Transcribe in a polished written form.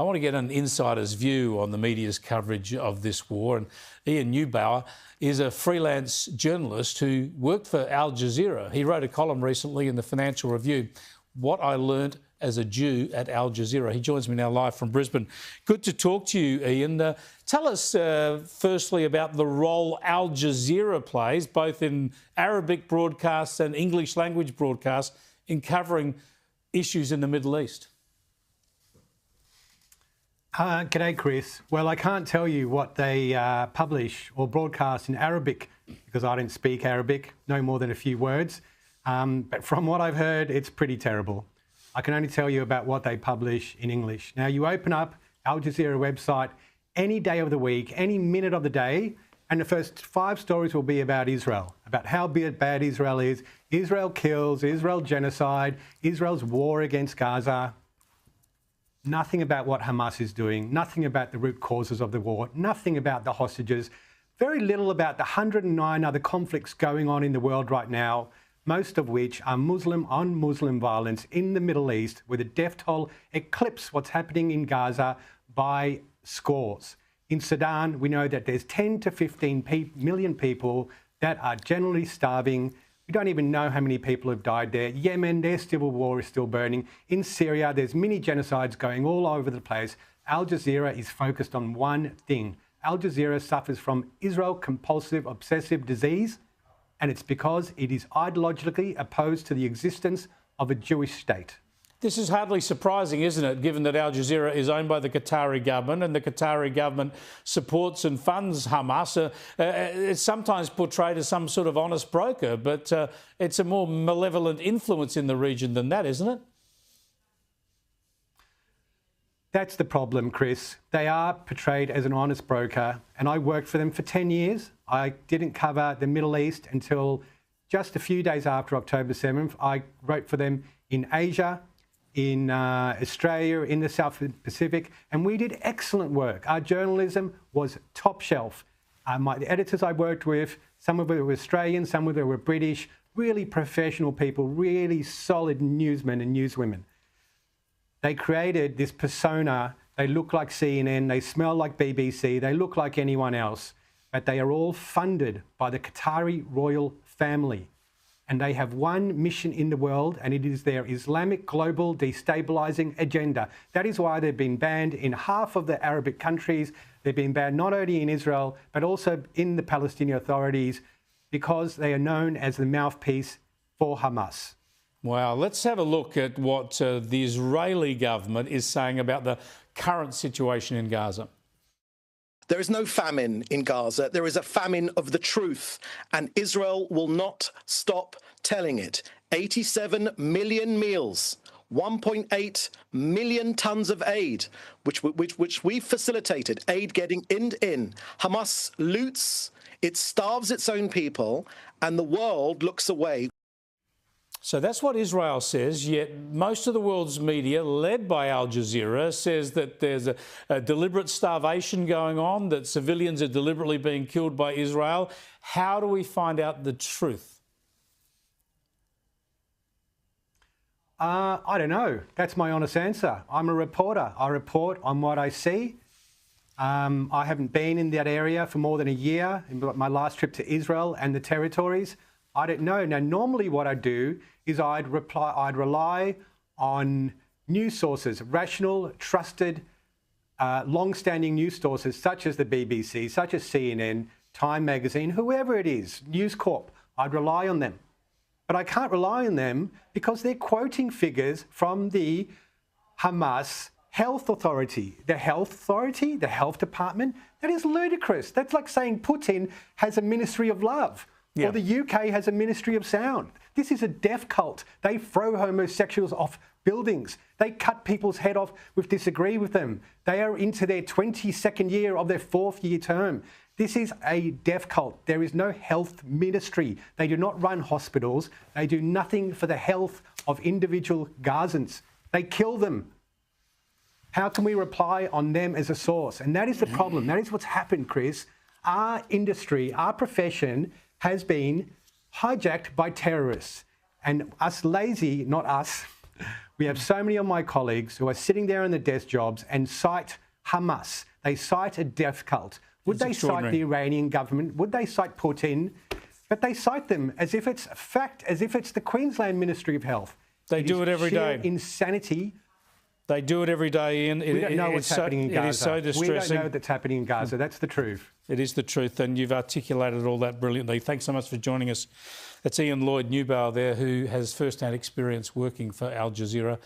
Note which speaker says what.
Speaker 1: I want to get an insider's view on the media's coverage of this war. And Ian Neubauer is a freelance journalist who worked for Al Jazeera. He wrote a column recently in the Financial Review, What I Learned as a Jew at Al Jazeera. He joins me now live from Brisbane. Good to talk to you, Ian. Tell us firstly about the role Al Jazeera plays, both in Arabic broadcasts and English language broadcasts, in covering issues in the Middle East.
Speaker 2: G'day, Chris. Well, I can't tell you what they publish or broadcast in Arabic because I don't speak Arabic, no more than a few words. But from what I've heard, it's pretty terrible. I can only tell you about what they publish in English. Now, you open up Al Jazeera website any day of the week, any minute of the day, and the first 5 stories will be about Israel, about how bad Israel is. Israel kills, Israel genocide, Israel's war against Gaza. Nothing about what Hamas is doing, nothing about the root causes of the war, nothing about the hostages, very little about the 109 other conflicts going on in the world right now, most of which are Muslim on Muslim violence in the Middle East, where the death toll eclipses what's happening in Gaza by scores. In Sudan, we know that there's 10 to 15 million people that are generally starving. We don't even know how many people have died there. Yemen, their civil war is still burning. In Syria, there's mini genocides going all over the place. Al Jazeera is focused on one thing. Al Jazeera suffers from Israel compulsive obsessive disease, and it's because it is ideologically opposed to the existence of a Jewish state.
Speaker 1: This is hardly surprising, isn't it, given that Al Jazeera is owned by the Qatari government and the Qatari government supports and funds Hamas. It's sometimes portrayed as some sort of honest broker, but it's a more malevolent influence in the region than that, isn't it?
Speaker 2: That's the problem, Chris. They are portrayed as an honest broker, and I worked for them for 10 years. I didn't cover the Middle East until just a few days after October 7th. I wrote for them in Asia, in Australia, in the South Pacific, and we did excellent work. Our journalism was top shelf. The editors I worked with, some of them were Australian, some of them were British, really professional people, really solid newsmen and newswomen. They created this persona. They look like CNN, they smell like BBC, they look like anyone else, but they are all funded by the Qatari royal family. And they have one mission in the world, and it is their Islamic global destabilizing agenda. That is why they've been banned in half of the Arabic countries. They've been banned not only in Israel, but also in the Palestinian authorities, because they are known as the mouthpiece for Hamas.
Speaker 1: Wow, let's have a look at what the Israeli government is saying about the current situation in Gaza.
Speaker 3: There is no famine in Gaza. There is a famine of the truth, and Israel will not stop telling it. 87 million meals, 1.8 million tons of aid, which we facilitated, aid getting in. Hamas loots, it starves its own people, and the world looks away.
Speaker 1: So that's what Israel says, yet most of the world's media, led by Al Jazeera, says that there's a deliberate starvation going on, that civilians are deliberately being killed by Israel. How do we find out the truth?
Speaker 2: I don't know. That's my honest answer. I'm a reporter. I report on what I see. I haven't been in that area for more than a year, in my last trip to Israel and the territories. I don't know. Now, normally what I do is I'd rely on news sources, rational, trusted, long-standing news sources such as the BBC, such as CNN, Time Magazine, whoever it is, News Corp. I'd rely on them. But I can't rely on them because they're quoting figures from the Hamas Health Authority. The Health Authority, the Health Department, that is ludicrous. That's like saying Putin has a Ministry of Love. Yeah. Or the UK has a Ministry of Sound. This is a death cult. They throw homosexuals off buildings. They cut people's head off who disagree with them. They are into their 22nd year of their 4th year term. This is a death cult. There is no health ministry. They do not run hospitals. They do nothing for the health of individual Gazans. They kill them. How can we rely on them as a source? And that is the problem. That is what's happened, Chris. Our industry, our profession has been hijacked by terrorists. And us lazy, not us, We have so many of my colleagues who are sitting there in the desk jobs and cite Hamas. They cite a death cult. Would they cite the Iranian government? Would they cite Putin? But they cite them as if it's a fact, as if it's the Queensland Ministry of Health.
Speaker 1: They do it every day.
Speaker 2: Insanity.
Speaker 1: They do it every day, Ian.
Speaker 2: We don't know what's happening in Gaza.
Speaker 1: It is so distressing.
Speaker 2: We don't know that's happening in Gaza. That's the truth.
Speaker 1: It is the truth, and you've articulated all that brilliantly. Thanks so much for joining us. That's Ian Lloyd Neubauer there, who has first-hand experience working for Al Jazeera.